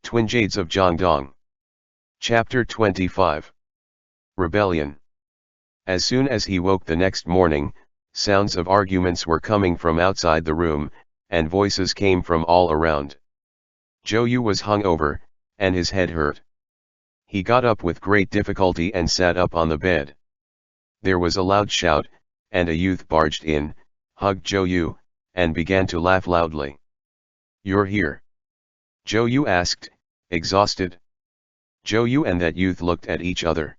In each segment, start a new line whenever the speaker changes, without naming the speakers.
Twin Jades of Jiangdong. Chapter 25. Rebellion. As soon as he woke the next morning, sounds of arguments were coming from outside the room, and voices came from all around. Zhou Yu was hungover, and his head hurt. He got up with great difficulty and sat up on the bed. There was a loud shout, and a youth barged in, hugged Zhou Yu, and began to laugh loudly. "You're here?" Zhou Yu asked, exhausted. Zhou Yu and that youth looked at each other.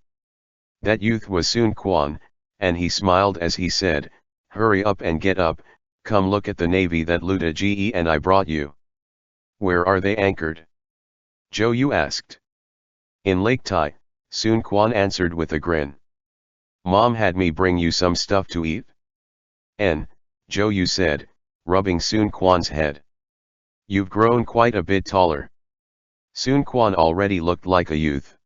That youth was Sun Quan, and he smiled as he said, "Hurry up and get up, come look at the navy that Luta Ge and I brought you." "Where are they anchored?" Zhou Yu asked. "In Lake Tai," Sun Quan answered with a grin. "Mom had me bring you some stuff to eat?" Zhou Yu said, rubbing Sun Quan's head. "You've grown quite a bit taller." Sun Quan already looked like a youth.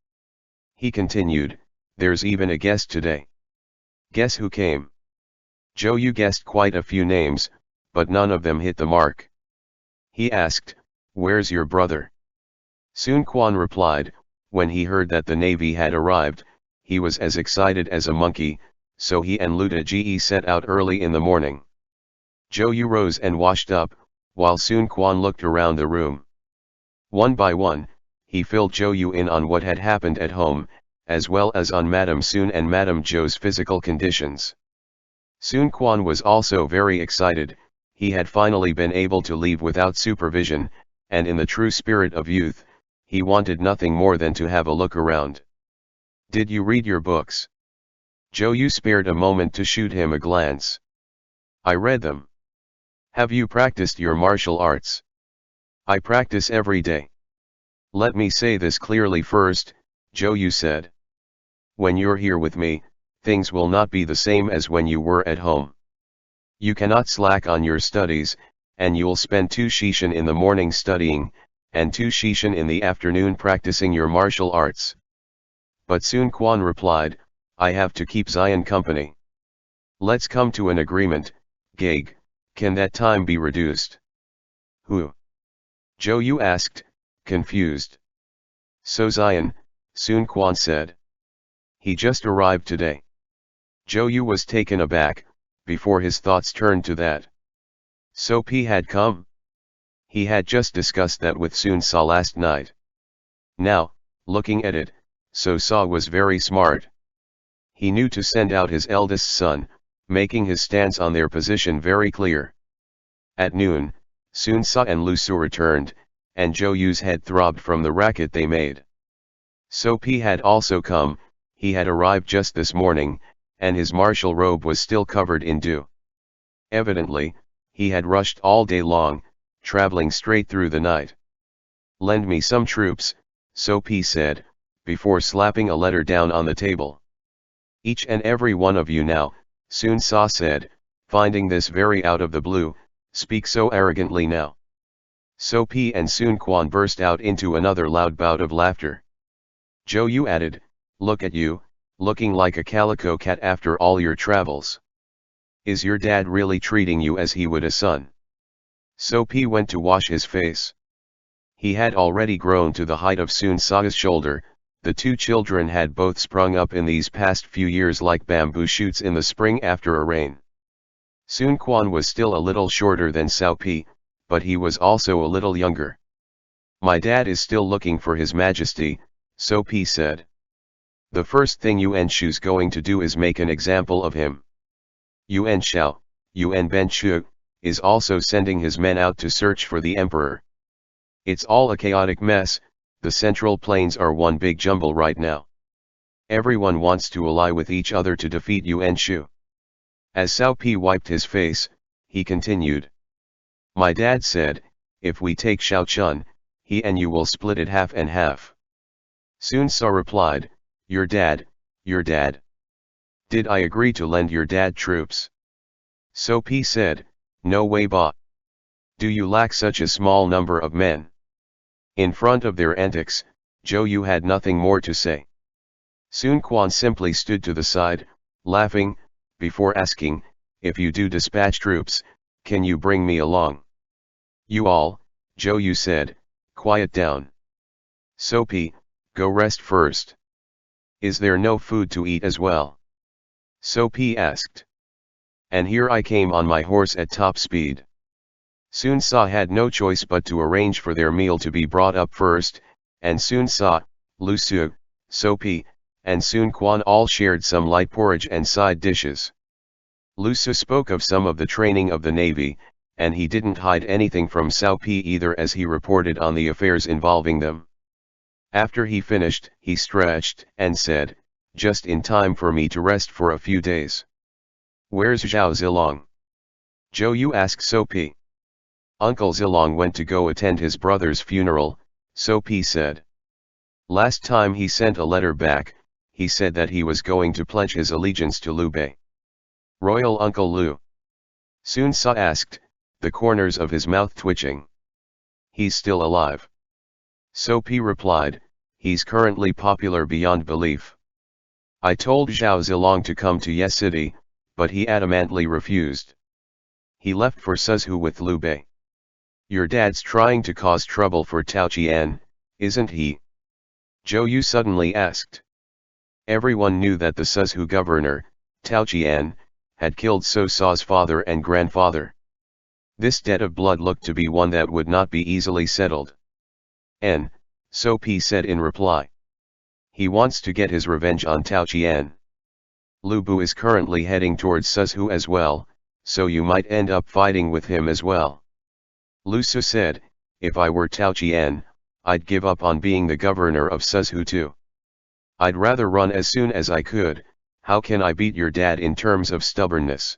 He continued, "There's even a guest today." "Guess who came?" Zhou Yu guessed quite a few names, but none of them hit the mark. He asked, "Where's your brother?" Sun Quan replied, when he heard that the navy had arrived, he was as excited as a monkey, so he and Luta Ge set out early in the morning. Zhou Yu rose and washed up, while Sun Quan looked around the room. One by one, he filled Zhou Yu in on what had happened at home, as well as on Madame Sun and Madame Zhou's physical conditions. Sun Quan was also very excited. He had finally been able to leave without supervision, and in the true spirit of youth, he wanted nothing more than to have a look around. "Did you read your books?" Zhou Yu spared a moment to shoot him a glance. "I read them." "Have you practiced your martial arts?" "I practice every day." "Let me say this clearly first," Zhou Yu said. "When you're here with me, things will not be the same as when you were at home. You cannot slack on your studies, and you'll spend 2 shishan in the morning studying, and 2 shishan in the afternoon practicing your martial arts." But Sun Quan replied, "I have to keep Zion company." "Let's come to an agreement, Gage. Can that time be reduced?" "Who?" Zhou Yu asked, confused. "So Zion," Sun Quan said. "He just arrived today." Zhou Yu was taken aback, before his thoughts turned to that. So P had come? He had just discussed that with Sun Sa last night. Now, looking at it, So Sa was very smart. He knew to send out his eldest son, making his stance on their position very clear. At noon, Sun Sa and Lu Su returned, and Zhou Yu's head throbbed from the racket they made. So P had also come. He had arrived just this morning, and his martial robe was still covered in dew. Evidently, he had rushed all day long, traveling straight through the night. "Lend me some troops," So P said, before slapping a letter down on the table. "Each and every one of you now," Sun Sa said, finding this very out of the blue, "speak so arrogantly now." So P and Sun Quan burst out into another loud bout of laughter. Zhou Yu added, "Look at you, looking like a calico cat after all your travels. Is your dad really treating you as he would a son?" So P went to wash his face. He had already grown to the height of Sun Sa's shoulder. The 2 children had both sprung up in these past few years like bamboo shoots in the spring after a rain. Sun Quan was still a little shorter than Sao Pi, but he was also a little younger. "My dad is still looking for his majesty," So Pi said. "The first thing Yuan Shu's going to do is make an example of him. Yuan Shao, Yuan Ben Chu, is also sending his men out to search for the emperor. It's all a chaotic mess. The Central Plains are one big jumble right now. Everyone wants to ally with each other to defeat Yuan Shu." As Sao Pi wiped his face, he continued. "My dad said, if we take Shaochun, he and you will split it half and half." Sun Sa replied, Your dad. Did I agree to lend your dad troops?" So Pi said, "No way ba. Do you lack such a small number of men?" In front of their antics, Zhou Yu had nothing more to say. Sun Quan simply stood to the side, laughing, before asking, "If you do dispatch troops, can you bring me along?" "You all," Zhou Yu said, "quiet down. Soapy, go rest first. Is there no food to eat as well? Soapy asked. And here I came on my horse at top speed. Sun Sa had no choice but to arrange for their meal to be brought up first, and Sun Sa, Lu Su, Soapy, and Sun Quan all shared some light porridge and side dishes. Lu Su spoke of some of the training of the navy, and he didn't hide anything from Soapy either as he reported on the affairs involving them. After he finished, he stretched and said, "Just in time for me to rest for a few days." "Where's Zhao Zilong?" Zhou Yu asked Soapy. "Uncle Zilong went to go attend his brother's funeral," Soapy said. "Last time he sent a letter back, he said that he was going to pledge his allegiance to Liu Bei." "Royal Uncle Liu?" Sun Sa asked, the corners of his mouth twitching. "He's still alive." Soapy replied, "He's currently popular beyond belief. I told Zhao Zilong to come to Ye City, but he adamantly refused. He left for Suzhou with Liu Bei." "Your dad's trying to cause trouble for Tao Qian, isn't he?" Zhou Yu suddenly asked. Everyone knew that the Suzhou governor, Tao Qian, had killed So Sa's father and grandfather. This debt of blood looked to be one that would not be easily settled. Soapy said in reply. "He wants to get his revenge on Tao Qian. Lu Bu is currently heading towards Suzhou as well, so you might end up fighting with him as well." Lu Su said, "If I were Tao Qian, I'd give up on being the governor of Suzhou too. I'd rather run as soon as I could. How can I beat your dad in terms of stubbornness?"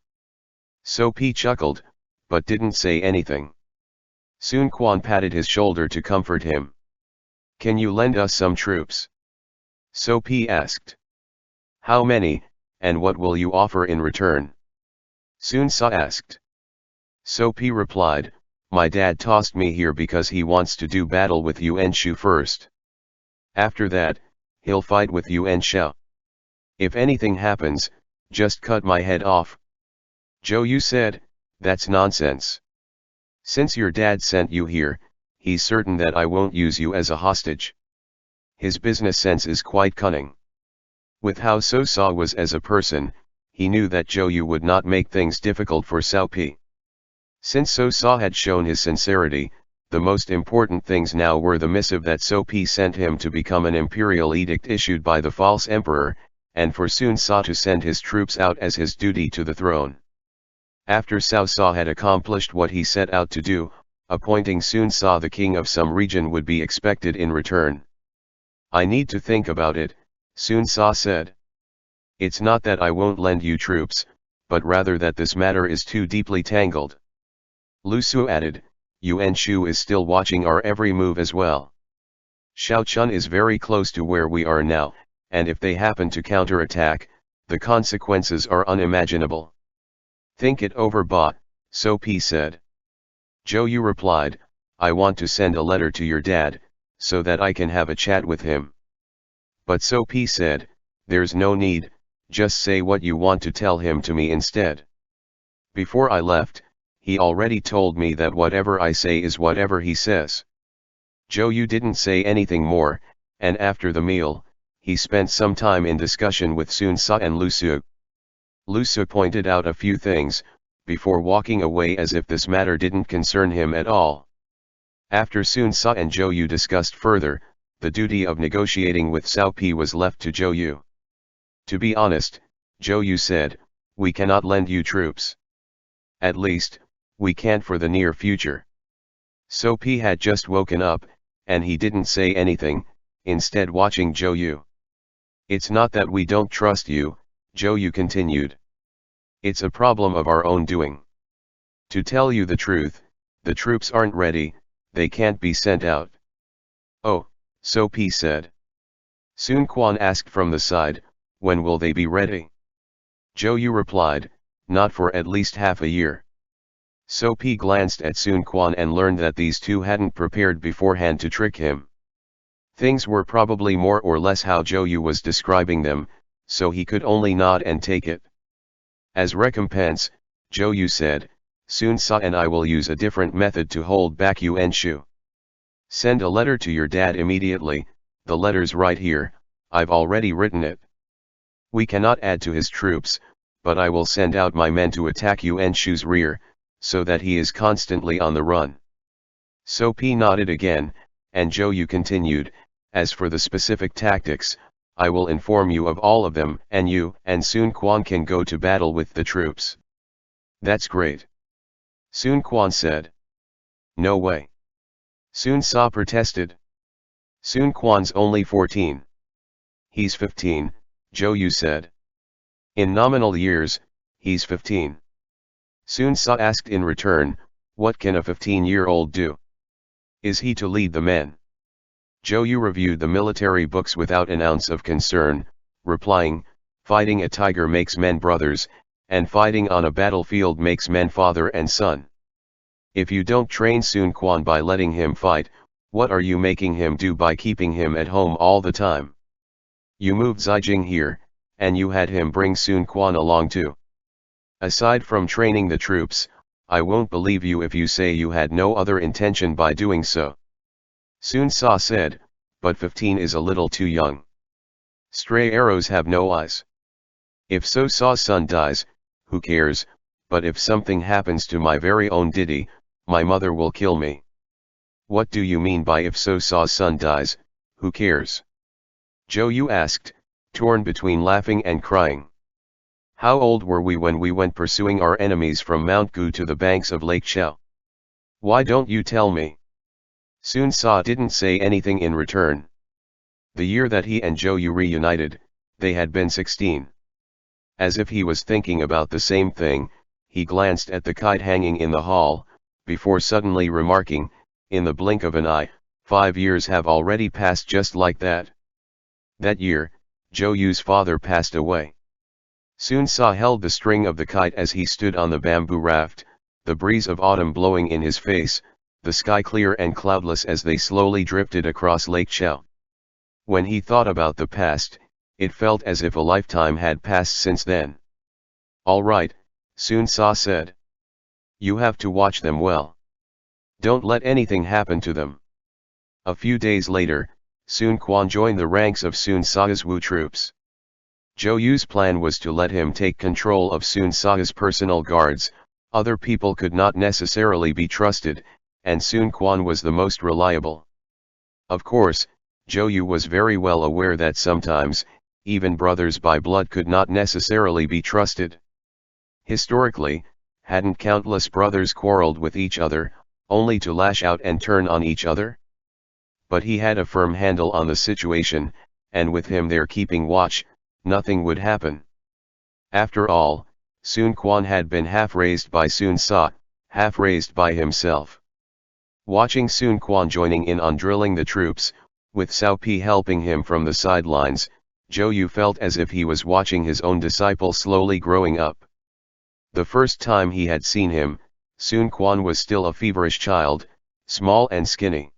Soapy chuckled, but didn't say anything. Sun Quan patted his shoulder to comfort him. "Can you lend us some troops?" Soapy asked. "How many, and what will you offer in return?" Sun Sa asked. Soapy replied, "My dad tossed me here because he wants to do battle with Yuan Shu first. After that, he'll fight with Yuan Shao. If anything happens, just cut my head off." Zhou Yu said, "That's nonsense. Since your dad sent you here, he's certain that I won't use you as a hostage. His business sense is quite cunning." With how So Sa was as a person, he knew that Zhou Yu would not make things difficult for Soapy. Since So Sa had shown his sincerity, the most important things now were the missive that Soapy sent him to become an imperial edict issued by the false emperor, and for Sun Sa to send his troops out as his duty to the throne. After Cao Sa had accomplished what he set out to do, appointing Sun Sa the king of some region would be expected in return. "I need to think about it," Sun Sa said. "It's not that I won't lend you troops, but rather that this matter is too deeply tangled." Lu Su added, "Yuan Shu is still watching our every move as well. Shao Chun is very close to where we are now, and if they happen to counterattack, the consequences are unimaginable." "Think it over, Ba," Soapy said. Zhou Yu replied, "I want to send a letter to your dad, so that I can have a chat with him." But Soapy said, "There's no need, just say what you want to tell him to me instead. Before I left, he already told me that whatever I say is whatever he says." Zhou Yu didn't say anything more, and after the meal, he spent some time in discussion with Sun Sa and Lu Su. Lu Su pointed out a few things, before walking away as if this matter didn't concern him at all. After Sun Sa and Zhou Yu discussed further, the duty of negotiating with Soapy was left to Zhou Yu. "To be honest," Zhou Yu said, "we cannot lend you troops. At least, we can't for the near future." Soapy had just woken up, and he didn't say anything, instead watching Zhou Yu. "It's not that we don't trust you," Zhou Yu continued. "It's a problem of our own doing. To tell you the truth, the troops aren't ready, they can't be sent out." "Oh," Soapy said. Sun Quan asked from the side, "When will they be ready?" Zhou Yu replied, "Not for at least half a year." Soapy glanced at Sun Quan and learned that these two hadn't prepared beforehand to trick him. Things were probably more or less how Zhou Yu was describing them, so he could only nod and take it. As recompense, Zhou Yu said, "Sun Sa and I will use a different method to hold back Yuan Shu. Send a letter to your dad immediately, the letter's right here, I've already written it. We cannot add to his troops, but I will send out my men to attack Yuan Shu's rear, so that he is constantly on the run. So P nodded again, and Zhou Yu continued, as for the specific tactics, I will inform you of all of them, and you and Sun Quan can go to battle with the troops. That's great. Sun Quan said. No way. Sun Sa protested. Sun Quan's only 14. He's 15, Zhou Yu said. In nominal years, he's 15. Sun Sa asked in return, what can a 15-year-old do? Is he to lead the men? Zhou Yu reviewed the military books without an ounce of concern, replying, fighting a tiger makes men brothers, and fighting on a battlefield makes men father and son. If you don't train Sun Quan by letting him fight, what are you making him do by keeping him at home all the time? You moved Zijing here, and you had him bring Sun Quan along too. Aside from training the troops, I won't believe you if you say you had no other intention by doing so. Sun Sa said, but 15 is a little too young. Stray arrows have no eyes. If So Sa's son dies, who cares, but if something happens to my very own Didi, my mother will kill me. What do you mean by if So Sa's son dies, who cares? Zhou Yu asked, torn between laughing and crying. How old were we when we went pursuing our enemies from Mount Gu to the banks of Lake Chao? Why don't you tell me? Sun Sa didn't say anything in return. The year that he and Zhou Yu reunited, they had been 16. As if he was thinking about the same thing, he glanced at the kite hanging in the hall, before suddenly remarking, in the blink of an eye, 5 years have already passed just like that. That year, Zhou Yu's father passed away. Sun Sa held the string of the kite as he stood on the bamboo raft, the breeze of autumn blowing in his face, the sky clear and cloudless as they slowly drifted across Lake Chao. When he thought about the past, it felt as if a lifetime had passed since then. All right, Sun Sa said. You have to watch them well. Don't let anything happen to them. A few days later, Sun Quan joined the ranks of Sun Sa's Wu troops. Zhou Yu's plan was to let him take control of Sun Sa's personal guards. Other people could not necessarily be trusted, and Sun Quan was the most reliable. Of course, Zhou Yu was very well aware that sometimes, even brothers by blood could not necessarily be trusted. Historically, hadn't countless brothers quarreled with each other, only to lash out and turn on each other? But he had a firm handle on the situation, and with him there keeping watch, nothing would happen. After all, Sun Quan had been half raised by Sun Sa, half raised by himself. Watching Sun Quan joining in on drilling the troops, with Cao Pi helping him from the sidelines, Zhou Yu felt as if he was watching his own disciple slowly growing up. The first time he had seen him, Sun Quan was still a feverish child, small and skinny.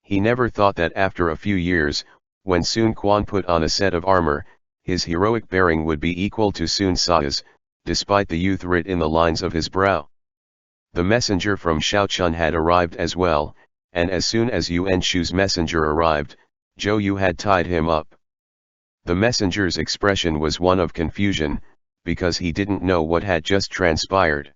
He never thought that after a few years, when Sun Quan put on a set of armor, his heroic bearing would be equal to Sun Sa's, despite the youth writ in the lines of his brow. The messenger from Shaochun had arrived as well, and as soon as Yuan Shu's messenger arrived, Zhou Yu had tied him up. The messenger's expression was one of confusion, because he didn't know what had just transpired.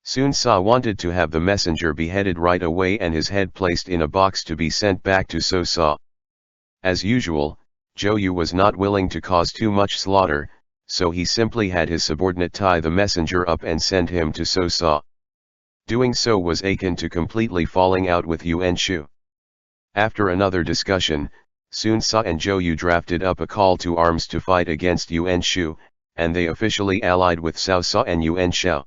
Sun Sa wanted to have the messenger beheaded right away and his head placed in a box to be sent back to So Sa. As usual, Zhou Yu was not willing to cause too much slaughter, so he simply had his subordinate tie the messenger up and send him to So Sa. Doing so was akin to completely falling out with Yuan Shu. After another discussion, Sun Sa and Zhou Yu drafted up a call to arms to fight against Yuan Shu, and they officially allied with Cao Sa and Yuan Shao.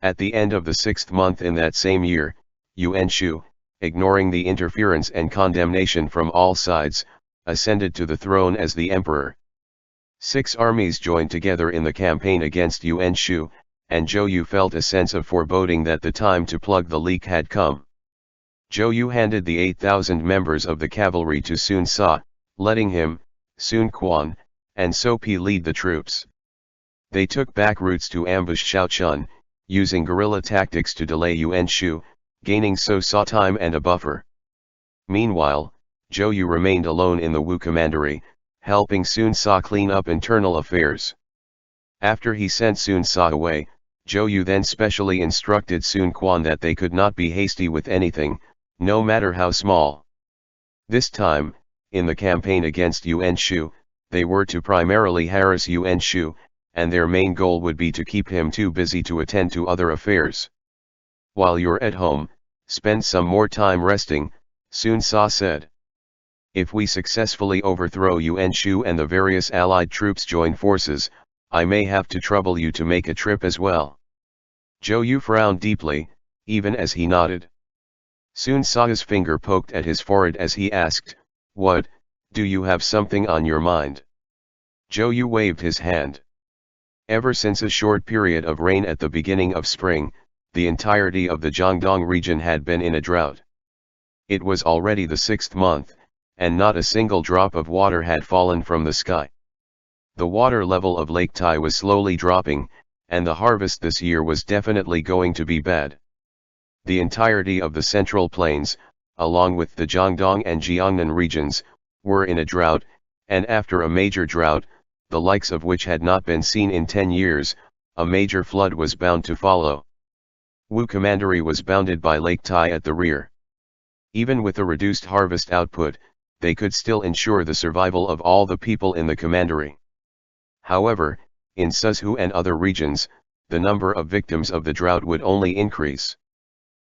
At the end of the 6th month in that same year, Yuan Shu, ignoring the interference and condemnation from all sides, ascended to the throne as the emperor. 6 armies joined together in the campaign against Yuan Shu, and Zhou Yu felt a sense of foreboding that the time to plug the leak had come. Zhou Yu handed the 8,000 members of the cavalry to Sun Sa, letting him, Sun Quan, and So Pi lead the troops. They took back routes to ambush Shaochun, using guerrilla tactics to delay Yuan Shu, gaining So Sa time and a buffer. Meanwhile, Zhou Yu remained alone in the Wu commandery, helping Sun Sa clean up internal affairs. After he sent Sun Sa away, Zhou Yu then specially instructed Sun Quan that they could not be hasty with anything, no matter how small. This time, in the campaign against Yuan Shu, they were to primarily harass Yuan Shu, and their main goal would be to keep him too busy to attend to other affairs. While you're at home, spend some more time resting, Sun Sa said. If we successfully overthrow Yuan Shu and the various allied troops join forces, I may have to trouble you to make a trip as well. Zhou Yu frowned deeply, even as he nodded. Sun Sa's finger poked at his forehead as he asked, "What, do you have something on your mind?" Zhou Yu waved his hand. Ever since a short period of rain at the beginning of spring, the entirety of the Jiangdong region had been in a drought. It was already the 6th month, and not a single drop of water had fallen from the sky. The water level of Lake Tai was slowly dropping, and the harvest this year was definitely going to be bad. The entirety of the Central Plains, along with the Jiangdong and Jiangnan regions, were in a drought, and after a major drought, the likes of which had not been seen in 10 years, a major flood was bound to follow. Wu commandery was bounded by Lake Tai at the rear. Even with a reduced harvest output, they could still ensure the survival of all the people in the commandery. However, in Suzhou and other regions, the number of victims of the drought would only increase.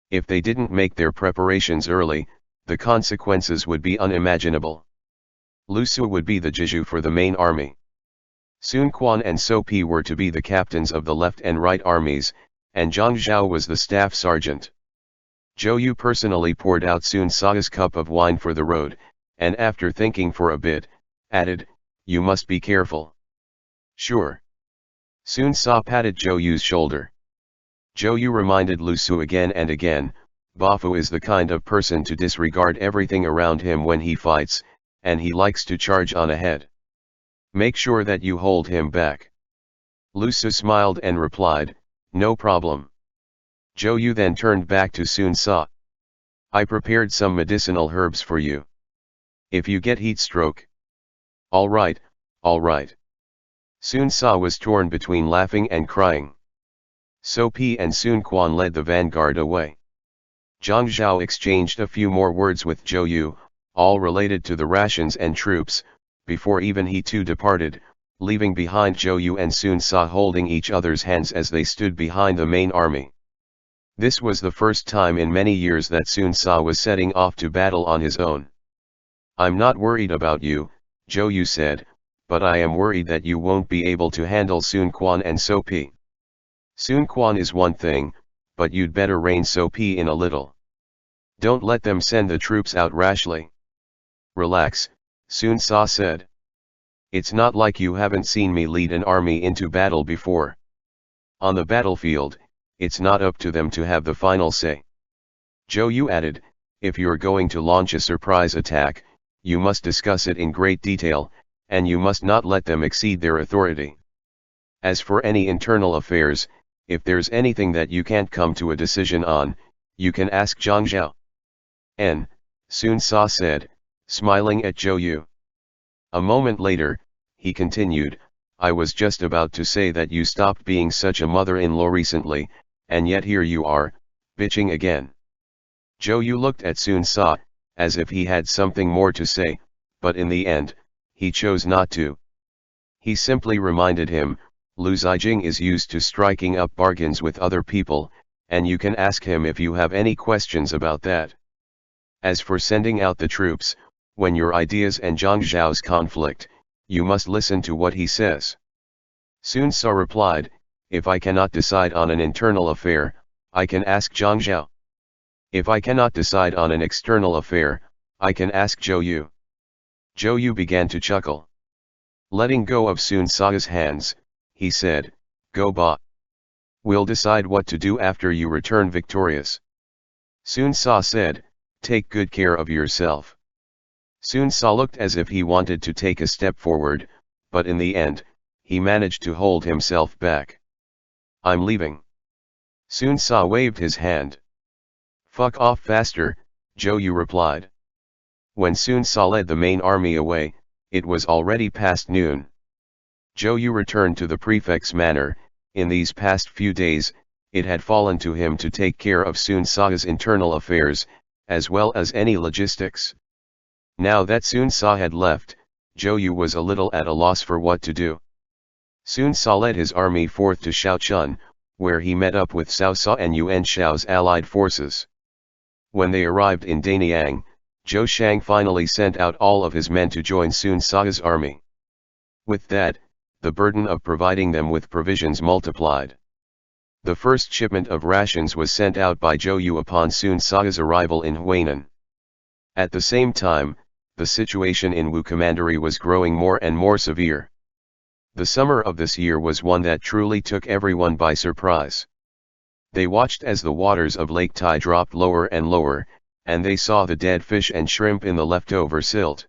If they didn't make their preparations early, the consequences would be unimaginable. Lu Su would be the Jiju for the main army. Sun Quan and So Pi were to be the captains of the left and right armies, and Zhang Zhao was the staff sergeant. Zhou Yu personally poured out Sun Sa's cup of wine for the road, and after thinking for a bit, added, "You must be careful." "Sure." Sun Sa patted Zhou Yu's shoulder. Zhou Yu reminded Lu Su again and again, Bafu is the kind of person to disregard everything around him when he fights, and he likes to charge on ahead. Make sure that you hold him back. Lu Su smiled and replied, "No problem." Zhou Yu then turned back to Sun Sa. "I prepared some medicinal herbs for you. If you get heat stroke." All right. Sun Sa was torn between laughing and crying. So Pi and Sun Quan led the vanguard away. Zhang Zhao exchanged a few more words with Zhou Yu, all related to the rations and troops, before even he too departed, leaving behind Zhou Yu and Sun Sa holding each other's hands as they stood behind the main army. This was the first time in many years that Sun Sa was setting off to battle on his own. "I'm not worried about you," Zhou Yu said, "but I am worried that you won't be able to handle Sun Quan and So Pi. Sun Quan is one thing, but you'd better rein So Pi in a little. Don't let them send the troops out rashly." "Relax," Sun Sa said. "It's not like you haven't seen me lead an army into battle before. On the battlefield, it's not up to them to have the final say." Zhou Yu added, "If you're going to launch a surprise attack, you must discuss it in great detail, and you must not let them exceed their authority. As for any internal affairs, if there's anything that you can't come to a decision on, you can ask Zhang Zhao." Sun Sa said, smiling at Zhou Yu. A moment later, he continued, "I was just about to say that you stopped being such a mother-in-law recently, and yet here you are, bitching again." Zhou Yu looked at Sun Sa, as if he had something more to say, but in the end, he chose not to. He simply reminded him, "Lu Zijing is used to striking up bargains with other people, and you can ask him if you have any questions about that. As for sending out the troops, when your ideas and Zhang Zhao's conflict, you must listen to what he says." Sun Sa replied, "If I cannot decide on an internal affair, I can ask Zhang Zhao. If I cannot decide on an external affair, I can ask Zhou Yu." Zhou Yu began to chuckle. Letting go of Sun Sa's hands, he said, "Go ba. We'll decide what to do after you return victorious." Sun Sa said, "Take good care of yourself." Sun Sa looked as if he wanted to take a step forward, but in the end, he managed to hold himself back. "I'm leaving." Sun Sa waved his hand. "Fuck off faster," Zhou Yu replied. When Sun Sa led the main army away, it was already past noon. Zhou Yu returned to the prefect's manor. In these past few days, it had fallen to him to take care of Sun Sa's internal affairs, as well as any logistics. Now that Sun Sa had left, Zhou Yu was a little at a loss for what to do. Sun Sa led his army forth to Shaochun, where he met up with Cao Sa and Yuan Shao's allied forces. When they arrived in Danyang, Zhou Shang finally sent out all of his men to join Sun Sa's army. With that, the burden of providing them with provisions multiplied. The first shipment of rations was sent out by Zhou Yu upon Sun Sa's arrival in Huainan. At the same time, the situation in Wu Commandery was growing more and more severe. The summer of this year was one that truly took everyone by surprise. They watched as the waters of Lake Tai dropped lower and lower, and they saw the dead fish and shrimp in the leftover silt.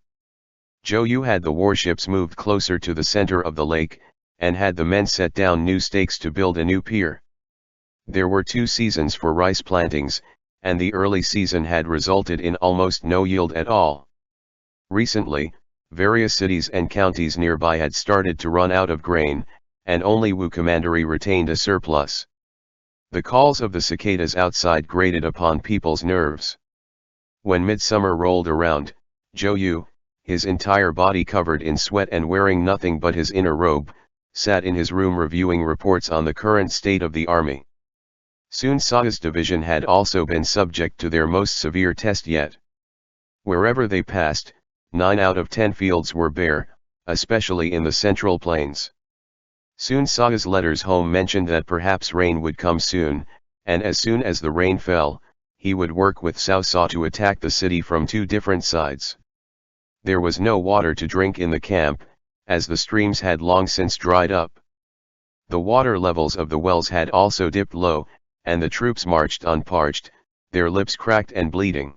Zhou Yu had the warships moved closer to the center of the lake, and had the men set down new stakes to build a new pier. There were 2 seasons for rice plantings, and the early season had resulted in almost no yield at all. Recently, various cities and counties nearby had started to run out of grain, and only Wu Commandery retained a surplus. The calls of the cicadas outside grated upon people's nerves. When midsummer rolled around, Zhou Yu, his entire body covered in sweat and wearing nothing but his inner robe, sat in his room reviewing reports on the current state of the army. Sun Sa's division had also been subject to their most severe test yet. Wherever they passed, 9 out of 10 fields were bare, especially in the central plains. Sun Sa's letters home mentioned that perhaps rain would come soon, and as soon as the rain fell, he would work with Cao Sa to attack the city from 2 different sides. There was no water to drink in the camp, as the streams had long since dried up. The water levels of the wells had also dipped low, and the troops marched unparched, their lips cracked and bleeding.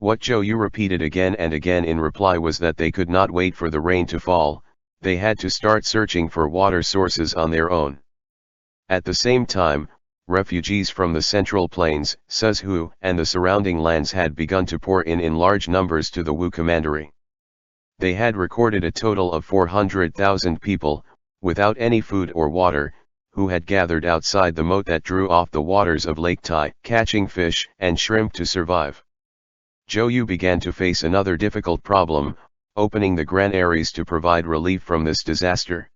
What Zhou Yu repeated again and again in reply was that they could not wait for the rain to fall, they had to start searching for water sources on their own. At the same time, refugees from the central plains, Suzhou, and the surrounding lands had begun to pour in large numbers to the Wu Commandery. They had recorded a total of 400,000 people, without any food or water, who had gathered outside the moat that drew off the waters of Lake Tai, catching fish and shrimp to survive. Zhou Yu began to face another difficult problem, opening the granaries to provide relief from this disaster.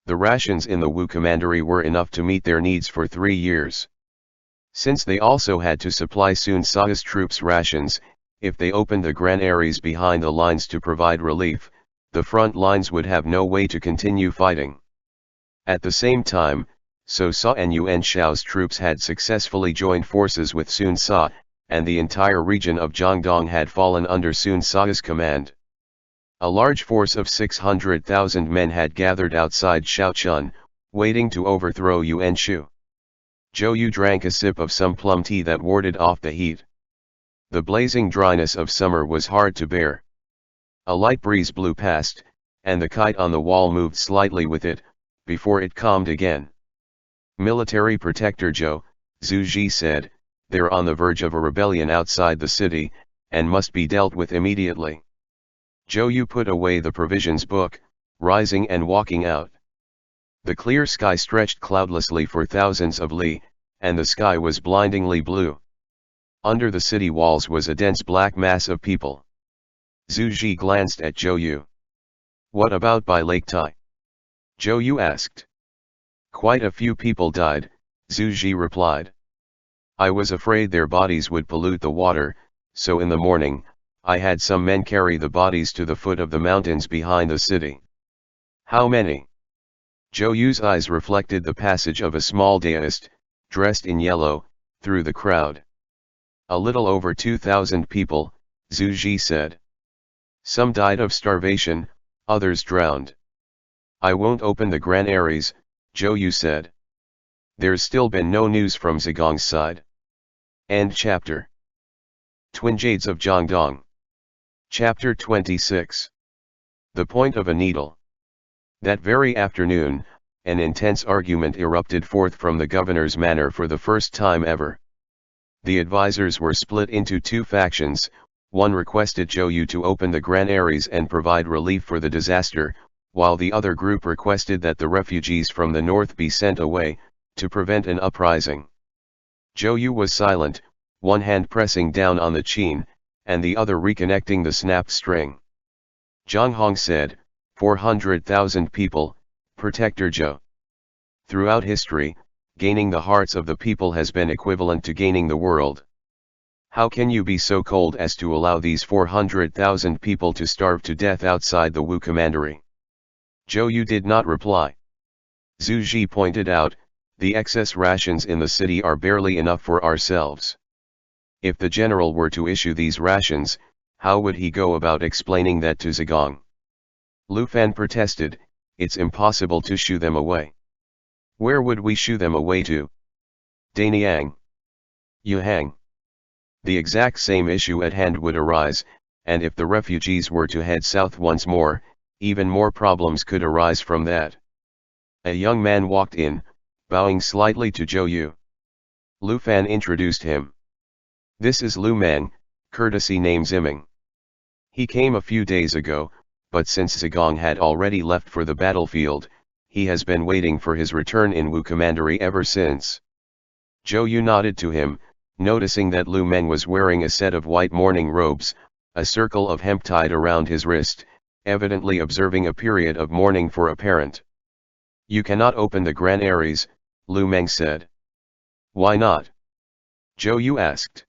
The rations in the Wu Commandery were enough to meet their needs for 3 years. Since they also had to supply Sun Sa's troops rations, if they opened the granaries behind the lines to provide relief, the front lines would have no way to continue fighting. At the same time, Cao Sa and Yuan Shao's troops had successfully joined forces with Sun Sa, and the entire region of Jiangdong had fallen under Sun Sa's command. A large force of 600,000 men had gathered outside Shaochun, waiting to overthrow Yuan Shu. Zhou Yu drank a sip of some plum tea that warded off the heat. The blazing dryness of summer was hard to bear. A light breeze blew past, and the kite on the wall moved slightly with it, before it calmed again. Military Protector Zhou Ji said, "They're on the verge of a rebellion outside the city, and must be dealt with immediately." Zhou Yu put away the provisions book, rising and walking out. The clear sky stretched cloudlessly for thousands of li, and the sky was blindingly blue. Under the city walls was a dense black mass of people. Zhu Ji glanced at Zhou Yu. "What about by Lake Tai?" Zhou Yu asked. "Quite a few people died," Zhu Ji replied. "I was afraid their bodies would pollute the water, so in the morning, I had some men carry the bodies to the foot of the mountains behind the city." "How many?" Zhou Yu's eyes reflected the passage of a small deist, dressed in yellow, through the crowd. "A little over 2,000 people," Zhu Ji said. "Some died of starvation, others drowned." "I won't open the granaries," Zhou Yu said. "There's still been no news from Zigong's side." End chapter. Twin Jades of Jiangdong. Chapter 26. The Point of a Needle. That very afternoon, an intense argument erupted forth from the governor's manor for the first time ever. The advisors were split into 2 factions, One requested Zhou Yu to open the granaries and provide relief for the disaster, while the other group requested that the refugees from the north be sent away, to prevent an uprising. Zhou Yu was silent, one hand pressing down on the chain, and the other reconnecting the snapped string. Zhang Hong said, 400,000 people, Protector Zhou. Throughout history, gaining the hearts of the people has been equivalent to gaining the world. How can you be so cold as to allow these 400,000 people to starve to death outside the Wu commandery? Zhou Yu did not reply. Zhu Ji pointed out, the excess rations in the city are barely enough for ourselves. If the general were to issue these rations, how would he go about explaining that to Zigong? Lu Fan protested, it's impossible to shoo them away. Where would we shoo them away to? Daniang? Yuhang? The exact same issue at hand would arise, and if the refugees were to head south once more, even more problems could arise from that. A young man walked in, bowing slightly to Zhou Yu. Lu Fan introduced him. This is Lu Meng, courtesy name Ziming. He came a few days ago, but since Zigong had already left for the battlefield, he has been waiting for his return in Wu commandery ever since. Zhou Yu nodded to him, noticing that Lu Meng was wearing a set of white mourning robes, a circle of hemp tied around his wrist, evidently observing a period of mourning for a parent. You cannot open the granaries, Lu Meng said. Why not? Zhou Yu asked.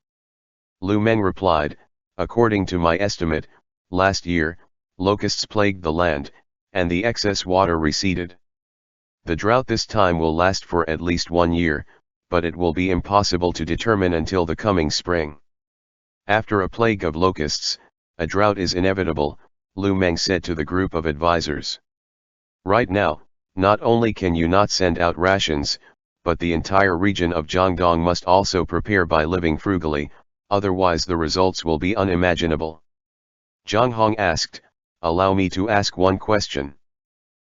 Lu Meng replied, according to my estimate, last year, locusts plagued the land, and the excess water receded. The drought this time will last for at least 1 year, but it will be impossible to determine until the coming spring. After a plague of locusts, a drought is inevitable, Lu Meng said to the group of advisors. Right now, not only can you not send out rations, but the entire region of Jiangdong must also prepare by living frugally, otherwise the results will be unimaginable. Zhang Hong asked, allow me to ask one question.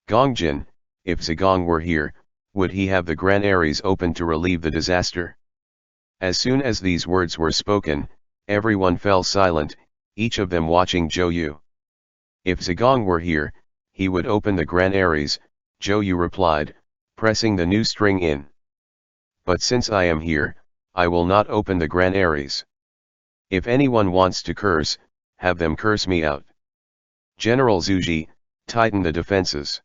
Gongjin, if Zigong were here, would he have the granaries open to relieve the disaster? As soon as these words were spoken, everyone fell silent, each of them watching Zhou Yu. If Zigong were here, he would open the granaries, Zhou Yu replied, pressing the new string in. But since I am here, I will not open the granaries. If anyone wants to curse, have them curse me out. General Zhu Ji, tighten the defenses.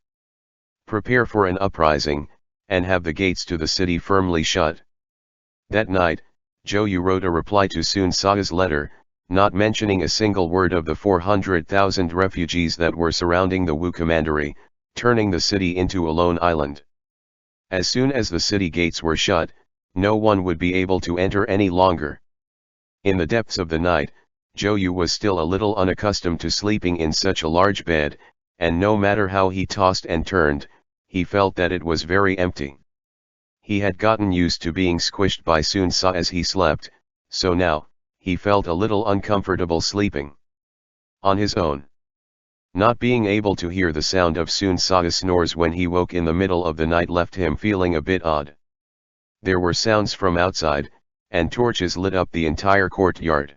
Prepare for an uprising, and have the gates to the city firmly shut. That night, Zhou Yu wrote a reply to Sun Sa's letter, not mentioning a single word of the 400,000 refugees that were surrounding the Wu commandery, turning the city into a lone island. As soon as the city gates were shut, no one would be able to enter any longer. In the depths of the night, Zhou Yu was still a little unaccustomed to sleeping in such a large bed, and no matter how he tossed and turned, he felt that it was very empty. He had gotten used to being squished by Sun Sa as he slept, so now, he felt a little uncomfortable sleeping on his own. Not being able to hear the sound of Sun Sa's snores when he woke in the middle of the night left him feeling a bit odd. There were sounds from outside, and torches lit up the entire courtyard.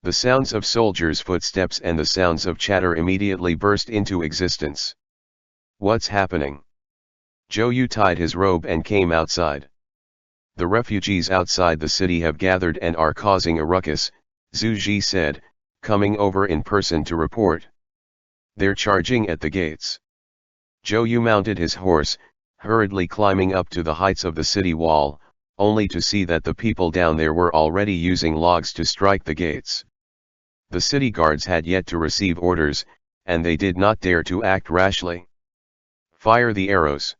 The sounds of soldiers' footsteps and the sounds of chatter immediately burst into existence. What's happening? Zhou Yu tied his robe and came outside. The refugees outside the city have gathered and are causing a ruckus, Zhu Ji said, coming over in person to report. They're charging at the gates. Zhou Yu mounted his horse, hurriedly climbing up to the heights of the city wall, only to see that the people down there were already using logs to strike the gates. The city guards had yet to receive orders, and they did not dare to act rashly. Fire the arrows.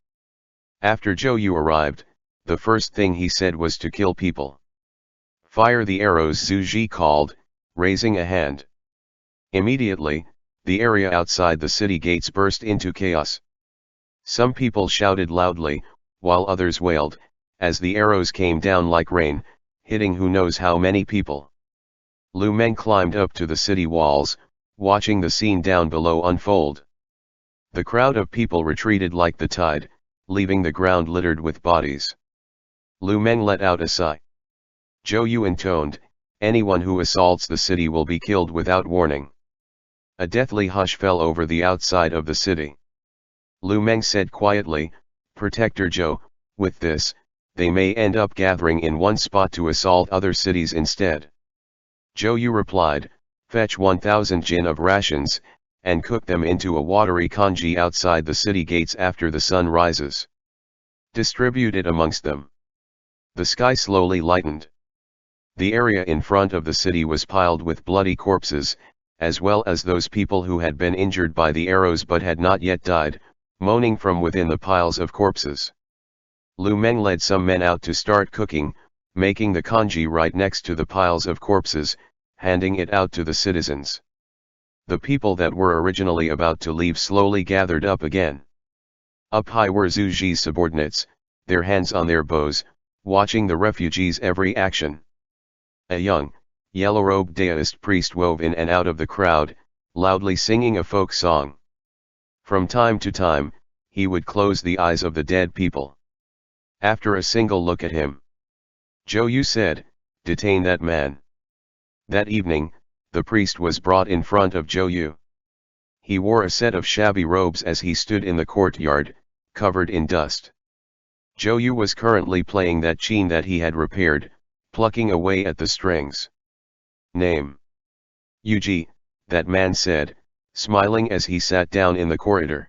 After Zhou Yu arrived, the first thing he said was to kill people. Fire the arrows, Zhu Ji called, raising a hand. Immediately, the area outside the city gates burst into chaos. Some people shouted loudly, while others wailed, as the arrows came down like rain, hitting who knows how many people. Lu Meng climbed up to the city walls, watching the scene down below unfold. The crowd of people retreated like the tide, leaving the ground littered with bodies. Lu Meng let out a sigh. Zhou Yu intoned, anyone who assaults the city will be killed without warning. A deathly hush fell over the outside of the city. Lu Meng said quietly, Protector Zhou, with this, they may end up gathering in one spot to assault other cities instead. Zhou Yu replied, fetch 1,000 jin of rations, and cook them into a watery congee outside the city gates after the sun rises. Distribute it amongst them. The sky slowly lightened. The area in front of the city was piled with bloody corpses, as well as those people who had been injured by the arrows but had not yet died, moaning from within the piles of corpses. Lu Meng led some men out to start cooking, making the congee right next to the piles of corpses, handing it out to the citizens. The people that were originally about to leave slowly gathered up again. Up high were Zhu Ji's subordinates, their hands on their bows, watching the refugees' every action. A young, yellow-robed Daoist priest wove in and out of the crowd, loudly singing a folk song. From time to time, he would close the eyes of the dead people. After a single look at him, Zhou Yu said, detain that man. That evening, the priest was brought in front of Zhou Yu. He wore a set of shabby robes as he stood in the courtyard, covered in dust. Zhou Yu was currently playing that qin that he had repaired, plucking away at the strings. Name? Yu Ji, that man said, smiling as he sat down in the corridor.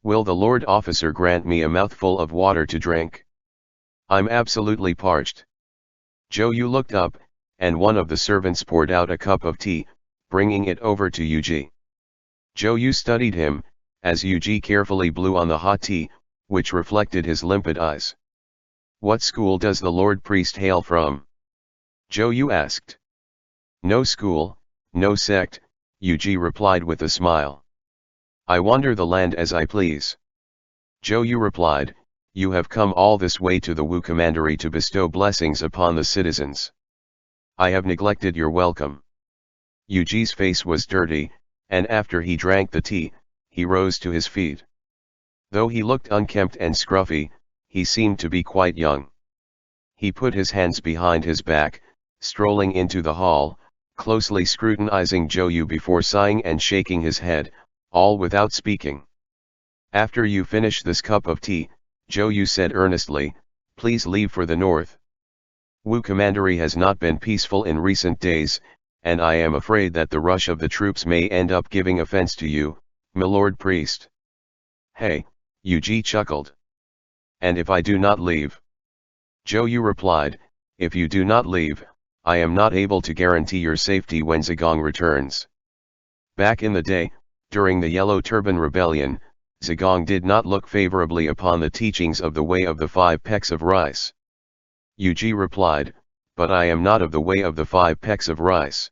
Will the Lord Officer grant me a mouthful of water to drink? I'm absolutely parched. Zhou Yu looked up, and one of the servants poured out a cup of tea, bringing it over to Yu Ji. Zhou Yu studied him, as Yu Ji carefully blew on the hot tea, which reflected his limpid eyes. What school does the Lord Priest hail from? Zhou Yu asked. No school, no sect, Yu Ji replied with a smile. I wander the land as I please. Zhou Yu replied, you have come all this way to the Wu Commandery to bestow blessings upon the citizens. I have neglected your welcome. Yu Ji's face was dirty, and after he drank the tea, he rose to his feet. Though he looked unkempt and scruffy, he seemed to be quite young. He put his hands behind his back, strolling into the hall, closely scrutinizing Zhou Yu before sighing and shaking his head, all without speaking. After you finish this cup of tea, Zhou Yu said earnestly, please leave for the north. Wu Commandery has not been peaceful in recent days, and I am afraid that the rush of the troops may end up giving offense to you, my lord priest. Hey, Yu Ji chuckled. And if I do not leave? Zhou Yu replied, if you do not leave, I am not able to guarantee your safety when Zigong returns. Back in the day, during the Yellow Turban Rebellion, Zigong did not look favorably upon the teachings of the way of the 5 pecks of rice. Yu Ji replied, but I am not of the way of the 5 pecks of rice.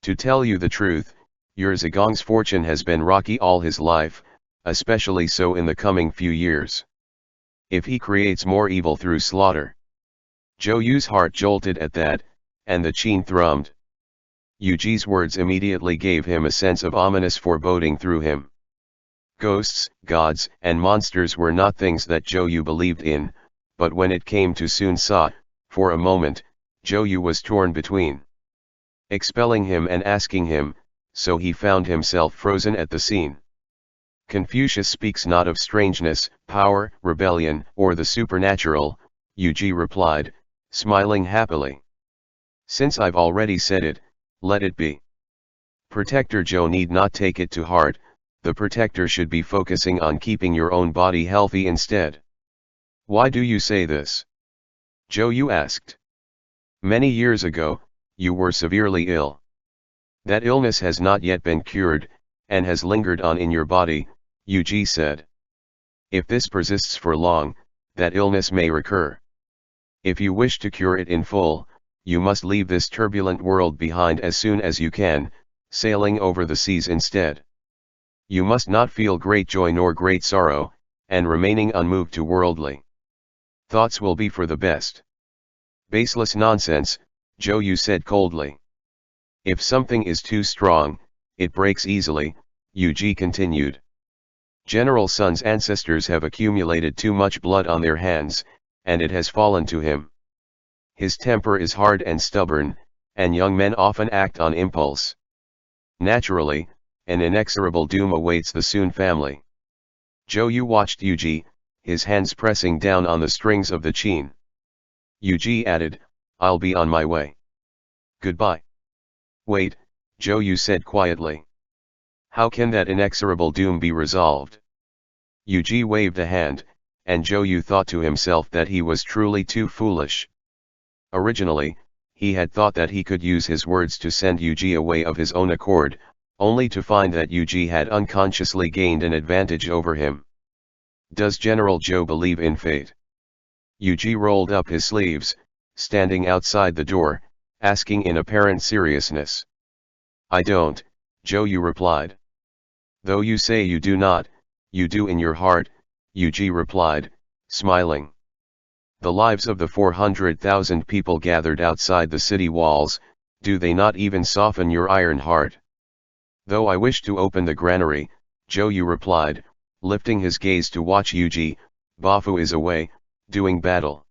To tell you the truth, your Zigong's fortune has been rocky all his life, especially so in the coming few years. If he creates more evil through slaughter. Zhou Yu's heart jolted at that, and the qin thrummed. Yu Ji's words immediately gave him a sense of ominous foreboding through him. Ghosts, gods, and monsters were not things that Zhou Yu believed in, but when it came to Sun Sa, for a moment, Zhou Yu was torn between expelling him and asking him, so he found himself frozen at the scene. Confucius speaks not of strangeness, power, rebellion, or the supernatural, Yu Ji replied, smiling happily. Since I've already said it, let it be. Protector Zhou need not take it to heart, the protector should be focusing on keeping your own body healthy instead. Why do you say this? Zhou Yu asked. Many years ago, you were severely ill. That illness has not yet been cured, and has lingered on in your body, Yu Ji said. If this persists for long, that illness may recur. If you wish to cure it in full, you must leave this turbulent world behind as soon as you can, sailing over the seas instead. You must not feel great joy nor great sorrow, and remaining unmoved to worldly thoughts will be for the best. Baseless nonsense, Zhou Yu said coldly. If something is too strong, it breaks easily, Yu Ji continued. General Sun's ancestors have accumulated too much blood on their hands, and it has fallen to him. His temper is hard and stubborn, and young men often act on impulse. Naturally, an inexorable doom awaits the Sun family. Zhou Yu watched Yuji, his hands pressing down on the strings of the qin. Yuji added, "I'll be on my way. Goodbye." "Wait," Zhou Yu said quietly. "How can that inexorable doom be resolved?" Yuji waved a hand, and Zhou Yu thought to himself that he was truly too foolish. Originally, he had thought that he could use his words to send Yuji away of his own accord, only to find that Yuji had unconsciously gained an advantage over him. Does General Zhou believe in fate? Yuji rolled up his sleeves, standing outside the door, asking in apparent seriousness. "I don't," Zhou Yu replied. "Though you say you do not, you do in your heart," Yuji replied, smiling. "The lives of the 400,000 people gathered outside the city walls, do they not even soften your iron heart?" "Though I wish to open the granary," Zhou Yu replied, lifting his gaze to watch Yuji, "Bafu is away, doing battle.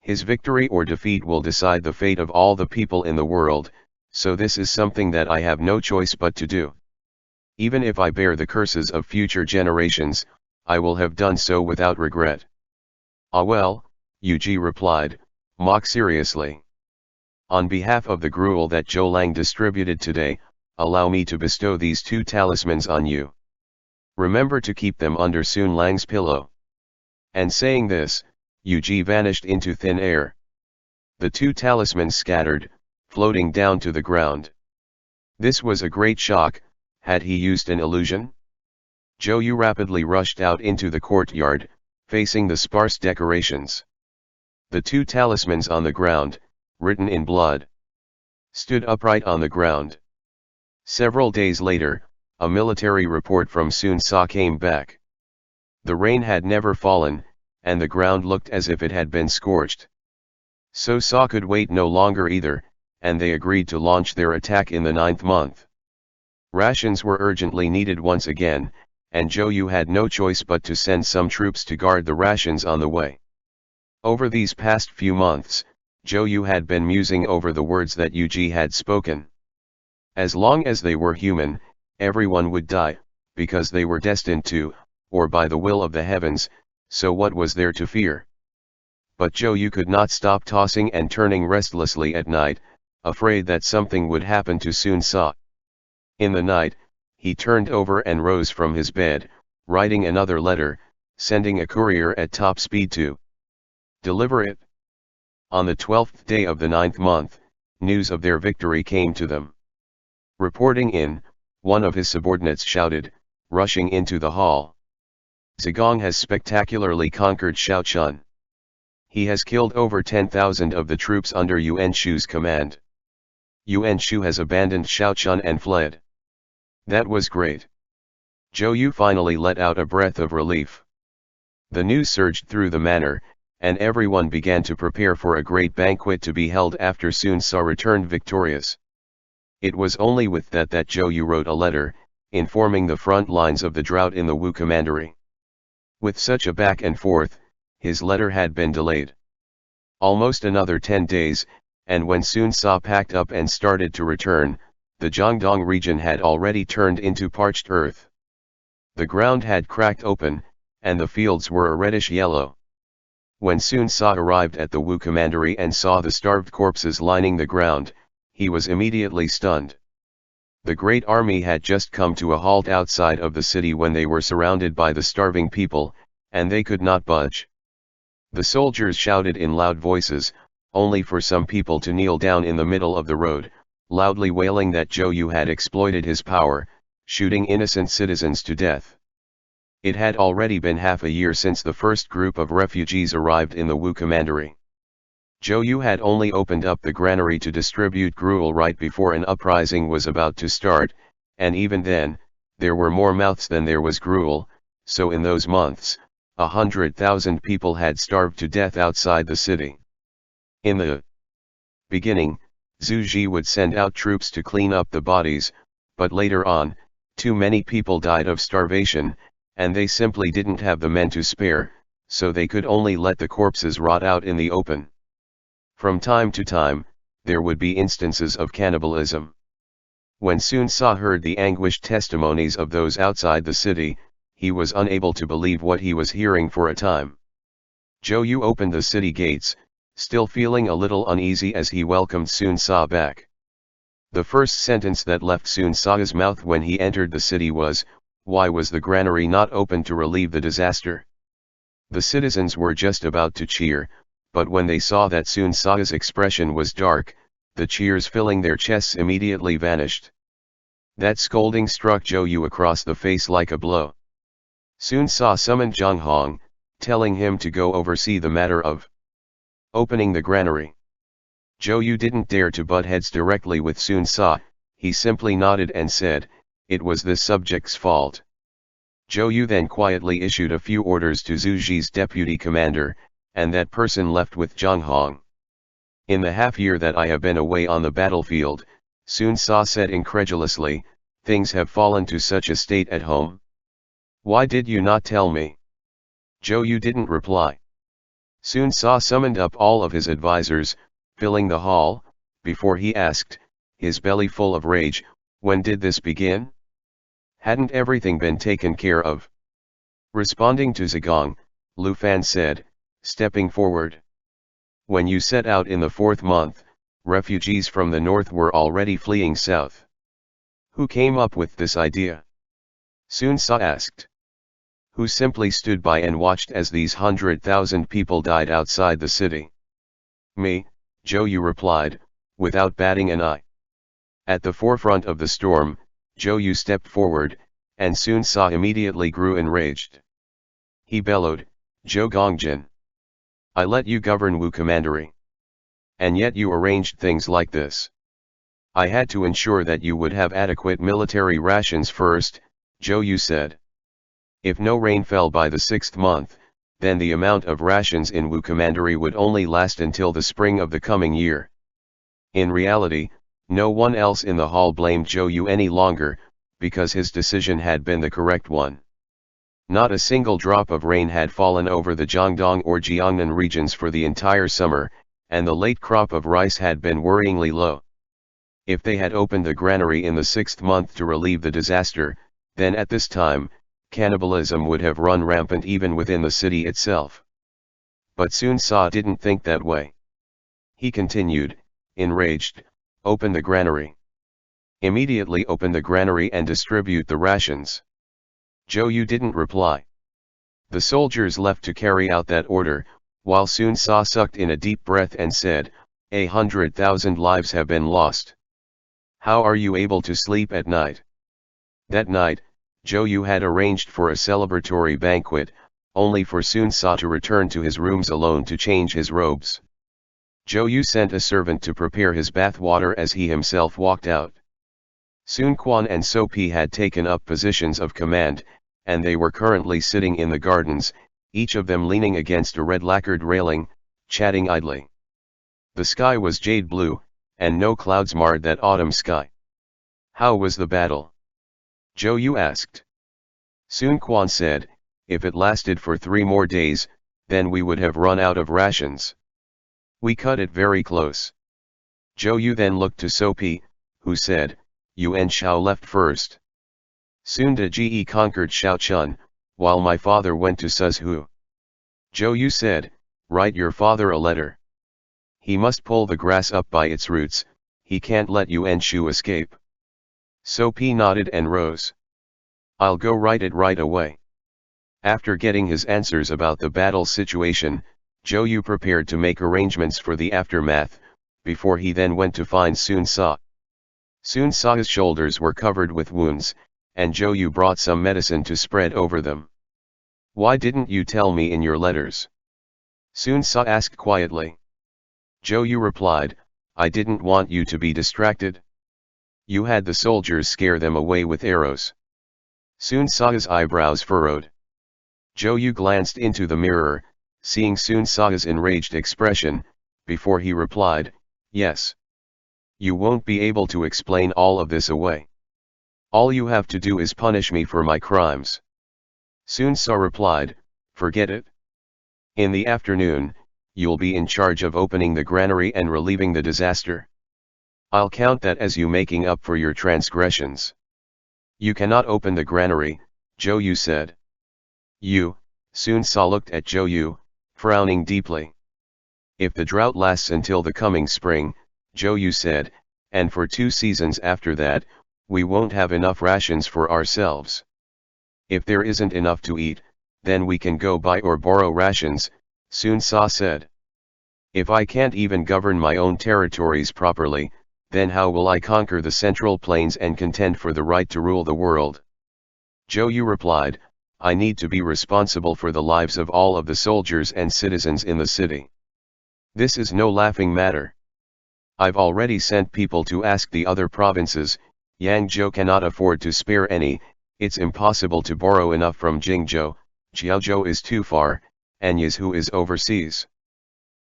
His victory or defeat will decide the fate of all the people in the world, so this is something that I have no choice but to do. Even if I bear the curses of future generations, I will have done so without regret." "Ah well," Yuji replied, mock seriously. "On behalf of the gruel that Zhou Lang distributed today, allow me to bestow these 2 talismans on you. Remember to keep them under Sun Lang's pillow." And saying this, Yuji vanished into thin air. The 2 talismans scattered, floating down to the ground. This was a great shock. Had he used an illusion? Zhou Yu rapidly rushed out into the courtyard, facing the sparse decorations. The 2 talismans on the ground, written in blood, stood upright on the ground. Several days later, a military report from Sun Sa came back. The rain had never fallen, and the ground looked as if it had been scorched. So Sa could wait no longer either, and they agreed to launch their attack in the 9th month. Rations were urgently needed once again, and Zhou Yu had no choice but to send some troops to guard the rations on the way. Over these past few months, Zhou Yu had been musing over the words that Yuji had spoken. As long as they were human, everyone would die, because they were destined to, or by the will of the heavens, so what was there to fear? But Zhou Yu could not stop tossing and turning restlessly at night, afraid that something would happen to Sun Sa. In the night, he turned over and rose from his bed, writing another letter, sending a courier at top speed to deliver it. On the 12th day of the 9th month, news of their victory came to them. Reporting in, one of his subordinates shouted, rushing into the hall. "Zigong has spectacularly conquered Shaochun. He has killed over 10,000 of the troops under Yuan Shu's command. Yuan Shu has abandoned Shaochun and fled." That was great. Zhou Yu finally let out a breath of relief. The news surged through the manor, and everyone began to prepare for a great banquet to be held after Sun Sa returned victorious. It was only with that Zhou Yu wrote a letter, informing the front lines of the drought in the Wu commandery. With such a back and forth, his letter had been delayed almost another 10 days, and when Sun Sa packed up and started to return, the Jiangdong region had already turned into parched earth. The ground had cracked open, and the fields were a reddish yellow. When Sun Sa arrived at the Wu commandery and saw the starved corpses lining the ground, he was immediately stunned. The great army had just come to a halt outside of the city when they were surrounded by the starving people, and they could not budge. The soldiers shouted in loud voices, only for some people to kneel down in the middle of the road, loudly wailing that Zhou Yu had exploited his power, shooting innocent citizens to death. It had already been half a year since the first group of refugees arrived in the Wu commandery. Zhou Yu had only opened up the granary to distribute gruel right before an uprising was about to start, and even then, there were more mouths than there was gruel, so in those months, 100,000 people had starved to death outside the city. In the beginning, Zhu Ji would send out troops to clean up the bodies, but later on, too many people died of starvation, and they simply didn't have the men to spare, so they could only let the corpses rot out in the open. From time to time, there would be instances of cannibalism. When Sun Ce heard the anguished testimonies of those outside the city, he was unable to believe what he was hearing for a time. Zhou Yu opened the city gates, still feeling a little uneasy as he welcomed Sun Ce back. The first sentence that left Sun Ce's mouth when he entered the city was, "Why was the granary not opened to relieve the disaster?" The citizens were just about to cheer, but when they saw that Sun Ce's expression was dark, the cheers filling their chests immediately vanished. That scolding struck Zhou Yu across the face like a blow. Sun Ce summoned Zhang Hong, telling him to go oversee the matter of opening the granary. Zhou Yu didn't dare to butt heads directly with Sun Ce, he simply nodded and said, it was this subject's fault. Zhou Yu then quietly issued a few orders to Zhu Ji's deputy commander, and that person left with Zhang Hong. In the half year that I have been away on the battlefield, Sun Ce said incredulously, things have fallen to such a state at home. Why did you not tell me? Zhou Yu didn't reply. Sun Ce summoned up all of his advisors, filling the hall, before he asked, his belly full of rage, when did this begin? Hadn't everything been taken care of? Responding to Zigong, Lu Fan said, stepping forward. When you set out in the 4th month, refugees from the north were already fleeing south. Who came up with this idea? Sun Ce asked. Who simply stood by and watched as these 100,000 people died outside the city? Me, Zhou Yu replied, without batting an eye. At the forefront of the storm, Zhou Yu stepped forward, and Sun Ce immediately grew enraged. He bellowed, Zhou Gongjin. I let you govern Wu Commandery. And yet you arranged things like this. I had to ensure that you would have adequate military rations first, Zhou Yu said. If no rain fell by the 6th month, then the amount of rations in Wu Commandery would only last until the spring of the coming year. In reality, no one else in the hall blamed Zhou Yu any longer, because his decision had been the correct one. Not a single drop of rain had fallen over the Jiangdong or Jiangnan regions for the entire summer, and the late crop of rice had been worryingly low. If they had opened the granary in the 6th month to relieve the disaster, then at this time, cannibalism would have run rampant even within the city itself. But Sun Ce didn't think that way. He continued, enraged, open the granary. Immediately open the granary and distribute the rations. Zhou Yu didn't reply. The soldiers left to carry out that order, while Sun Ce sucked in a deep breath and said, 100,000 lives have been lost. How are you able to sleep at night? That night, Zhou Yu had arranged for a celebratory banquet, only for Sun Ce to return to his rooms alone to change his robes. Zhou Yu sent a servant to prepare his bath water as he himself walked out. Sun Quan and So Pi had taken up positions of command, and they were currently sitting in the gardens, each of them leaning against a red lacquered railing, chatting idly. The sky was jade blue, and no clouds marred that autumn sky. How was the battle? Zhou Yu asked. Sun Quan said, if it lasted for 3 more days, then we would have run out of rations. We cut it very close. Zhou Yu then looked to So Pi, who said, Yuan Shao left first. Sun De conquered Shaochun, while my father went to Suzhou. Zhou Yu said, write your father a letter. He must pull the grass up by its roots, he can't let Yuan Shu escape. So Pi nodded and rose. I'll go write it right away. After getting his answers about the battle situation, Zhou Yu prepared to make arrangements for the aftermath, before he then went to find Sun Ce. Sun Ce's shoulders were covered with wounds, and Zhou Yu brought some medicine to spread over them. Why didn't you tell me in your letters? Sun Ce asked quietly. Zhou Yu replied, I didn't want you to be distracted. You had the soldiers scare them away with arrows. Sun Ce's eyebrows furrowed. Zhou Yu glanced into the mirror, seeing Sun Ce's enraged expression, before he replied, yes. You won't be able to explain all of this away. All you have to do is punish me for my crimes. Sun Ce replied, forget it. In the afternoon, you'll be in charge of opening the granary and relieving the disaster. I'll count that as you making up for your transgressions. You cannot open the granary, Zhou Yu said. Sun Sa looked at Zhou Yu, frowning deeply. If the drought lasts until the coming spring, Zhou Yu said, and for 2 seasons after that, we won't have enough rations for ourselves. If there isn't enough to eat, then we can go buy or borrow rations, Sun Sa said. If I can't even govern my own territories properly, then how will I conquer the Central Plains and contend for the right to rule the world? Zhou Yu replied, I need to be responsible for the lives of all of the soldiers and citizens in the city. This is no laughing matter. I've already sent people to ask the other provinces. Yangzhou cannot afford to spare any, it's impossible to borrow enough from Jingzhou, Jiaozhou is too far, and Yizhou is overseas.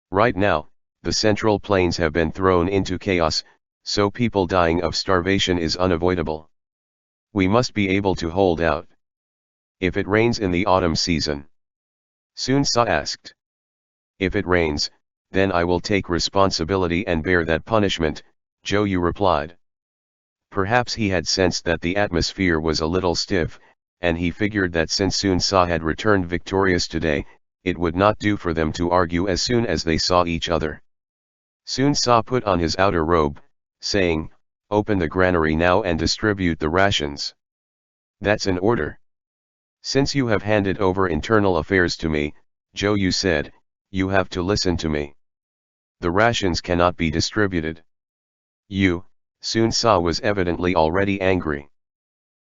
Right now, the Central Plains have been thrown into chaos, so people dying of starvation is unavoidable. We must be able to hold out. If it rains in the autumn season? Sun Sa asked. If it rains, then I will take responsibility and bear that punishment, Zhou Yu replied. Perhaps he had sensed that the atmosphere was a little stiff, and he figured that since Sun Sa had returned victorious today, it would not do for them to argue as soon as they saw each other. Sun Sa put on his outer robe, saying, Open the granary now and distribute the rations. That's an order. Since you have handed over internal affairs to me, Zhou Yu said, you have to listen to me. The rations cannot be distributed. Sun Sa was evidently already angry.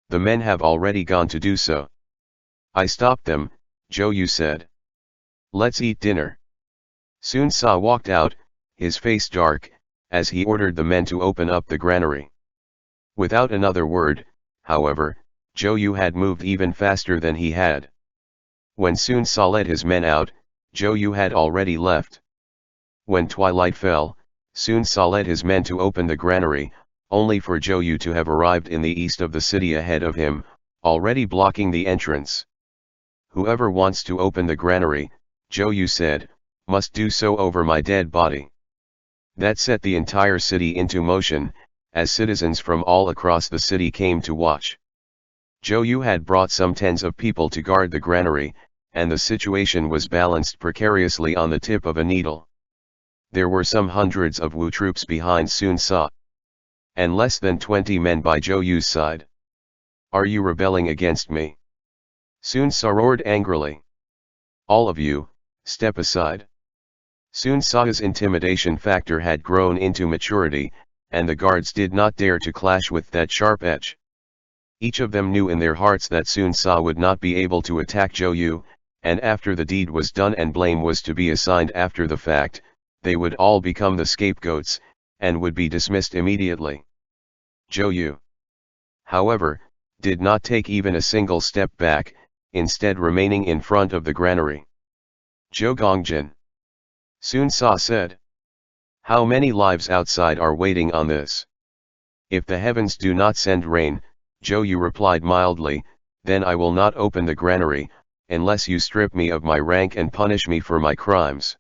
The men have already gone to do so. I stopped them, Zhou Yu said. Let's eat dinner. Sun Sa walked out, his face dark, as he ordered the men to open up the granary. Without another word, however, Zhou Yu had moved even faster than he had. When Sun Sa led his men out, Zhou Yu had already left. When twilight fell, Sun Sa led his men to open the granary, only for Zhou Yu to have arrived in the east of the city ahead of him, already blocking the entrance. Whoever wants to open the granary, Zhou Yu said, must do so over my dead body. That set the entire city into motion, as citizens from all across the city came to watch. Zhou Yu had brought some tens of people to guard the granary, and the situation was balanced precariously on the tip of a needle. There were some hundreds of Wu troops behind Sun Sa, and less than 20 men by Zhou Yu's side. Are you rebelling against me? Sun Sa roared angrily. All of you, step aside. Sun Sa's intimidation factor had grown into maturity, and the guards did not dare to clash with that sharp edge. Each of them knew in their hearts that Sun Sa would not be able to attack Zhou Yu, and after the deed was done and blame was to be assigned after the fact, they would all become the scapegoats, and would be dismissed immediately. Zhou Yu, however, did not take even a single step back, instead remaining in front of the granary. Zhou Gongjin, Sun Sa said. How many lives outside are waiting on this? If the heavens do not send rain, Zhou Yu replied mildly, then I will not open the granary, unless you strip me of my rank and punish me for my crimes.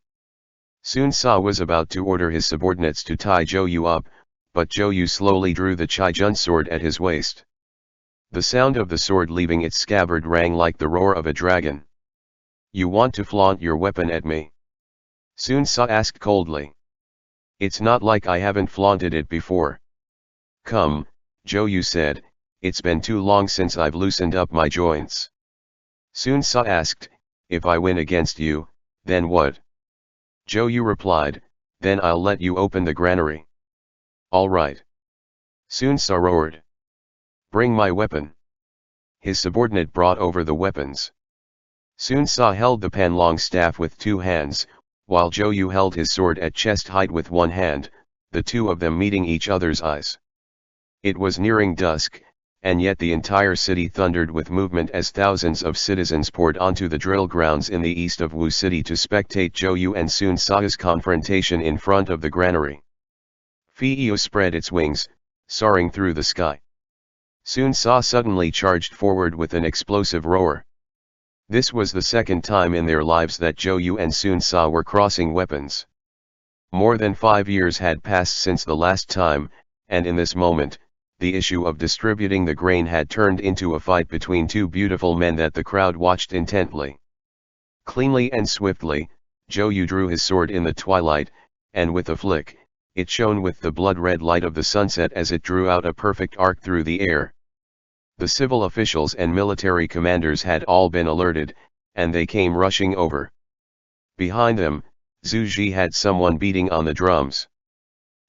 Sun Sa was about to order his subordinates to tie Zhou Yu up, but Zhou Yu slowly drew the Chaijun sword at his waist. The sound of the sword leaving its scabbard rang like the roar of a dragon. You want to flaunt your weapon at me? Sun Sa asked coldly. It's not like I haven't flaunted it before. Come, Zhou Yu said, it's been too long since I've loosened up my joints. Sun Sa asked, if I win against you, then what? Zhou Yu replied, then I'll let you open the granary. All right. Sun Sa roared. Bring my weapon. His subordinate brought over the weapons. Sun Sa held the panlong staff with 2 hands, while Zhou Yu held his sword at chest height with 1 hand, the 2 of them meeting each other's eyes. It was nearing dusk, and yet the entire city thundered with movement as thousands of citizens poured onto the drill grounds in the east of Wu City to spectate Zhou Yu and Sun Sa's confrontation in front of the granary. Feiyo spread its wings, soaring through the sky. Sun Sa suddenly charged forward with an explosive roar. This was the second time in their lives that Zhou Yu and Sun Sa were crossing weapons. More than 5 years had passed since the last time, and in this moment, the issue of distributing the grain had turned into a fight between two beautiful men that the crowd watched intently. Cleanly and swiftly, Zhou Yu drew his sword in the twilight, and with a flick, it shone with the blood-red light of the sunset as it drew out a perfect arc through the air. The civil officials and military commanders had all been alerted, and they came rushing over. Behind them, Zhu Ji had someone beating on the drums.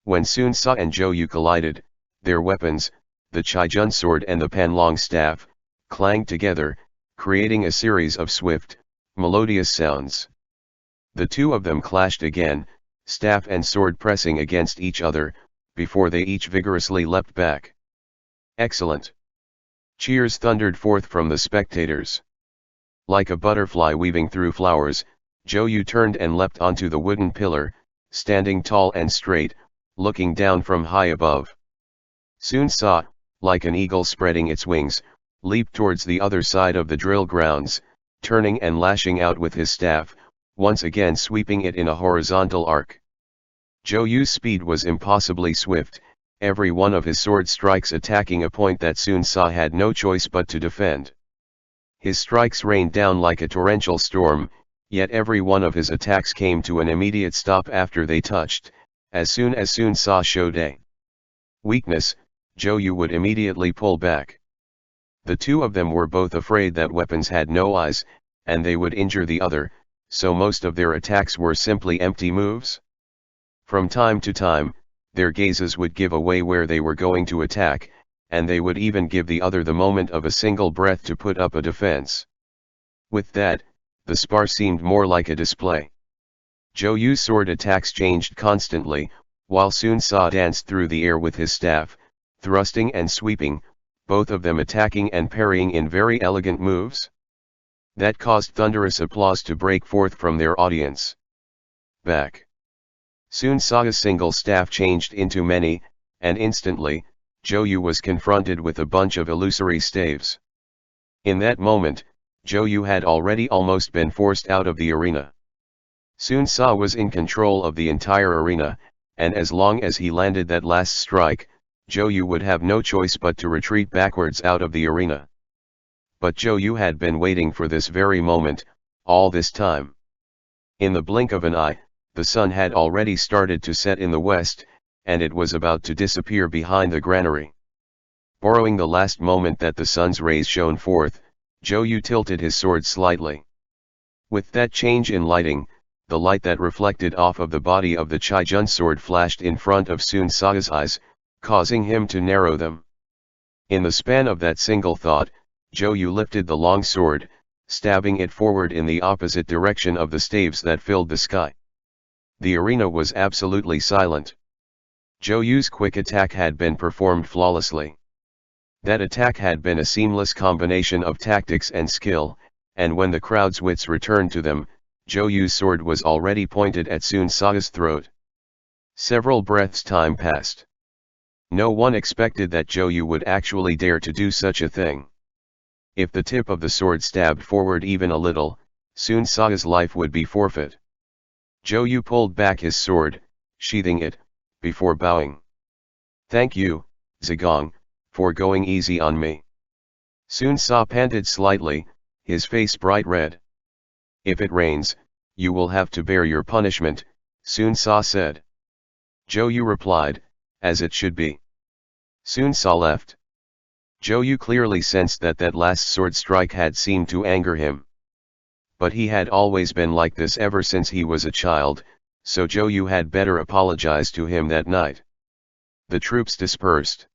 When Sun Ce and Zhou Yu collided, their weapons, the Chaijun sword and the Panlong staff, clanged together, creating a series of swift, melodious sounds. The two of them clashed again, staff and sword pressing against each other, before they each vigorously leapt back. Excellent! Cheers thundered forth from the spectators. Like a butterfly weaving through flowers, Zhou Yu turned and leapt onto the wooden pillar, standing tall and straight, looking down from high above. Sun Ce, like an eagle spreading its wings, leaped towards the other side of the drill grounds, turning and lashing out with his staff, once again sweeping it in a horizontal arc. Zhou Yu's speed was impossibly swift, every one of his sword strikes attacking a point that Sun Ce had no choice but to defend. His strikes rained down like a torrential storm, yet every one of his attacks came to an immediate stop after they touched. As soon as Sun Ce showed a weakness, Zhou Yu would immediately pull back. The two of them were both afraid that weapons had no eyes, and they would injure the other, so most of their attacks were simply empty moves. From time to time, their gazes would give away where they were going to attack, and they would even give the other the moment of a single breath to put up a defense. With that, the spar seemed more like a display. Zhou Yu's sword attacks changed constantly, while Sun Ce danced through the air with his staff, thrusting and sweeping, both of them attacking and parrying in very elegant moves. That caused thunderous applause to break forth from their audience. Back. Sun Ce's single staff changed into many, and instantly, Zhou Yu was confronted with a bunch of illusory staves. In that moment, Zhou Yu had already almost been forced out of the arena. Sun Ce was in control of the entire arena, and as long as he landed that last strike, Zhou Yu would have no choice but to retreat backwards out of the arena. But Zhou Yu had been waiting for this very moment, all this time. In the blink of an eye, the sun had already started to set in the west, and it was about to disappear behind the granary. Borrowing the last moment that the sun's rays shone forth, Zhou Yu tilted his sword slightly. With that change in lighting, the light that reflected off of the body of the Chaijun sword flashed in front of Sun Ce's eyes, causing him to narrow them. In the span of that single thought, Zhou Yu lifted the long sword, stabbing it forward in the opposite direction of the staves that filled the sky. The arena was absolutely silent. Zhou Yu's quick attack had been performed flawlessly. That attack had been a seamless combination of tactics and skill, and when the crowd's wits returned to them, Zhou Yu's sword was already pointed at Sun Ce's throat. Several breaths' time passed. No one expected that Zhou Yu would actually dare to do such a thing. If the tip of the sword stabbed forward even a little, Sun Ce's life would be forfeit. Zhou Yu pulled back his sword, sheathing it, before bowing. "Thank you, Zigong, for going easy on me." Sun Ce panted slightly, his face bright red. "If it rains, you will have to bear your punishment," Sun Ce said. Zhou Yu replied, "As it should be." Sun Ce left. Zhou Yu clearly sensed that that last sword strike had seemed to anger him. But he had always been like this ever since he was a child, so Zhou Yu had better apologize to him that night. The troops dispersed.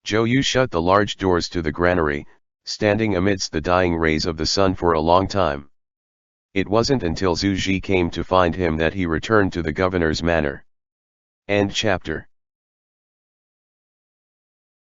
Zhou Yu shut the large doors to the granary, standing amidst the dying rays of the sun for a long time. It wasn't until Zhu Ji came to find him that he returned to the governor's manor. End chapter.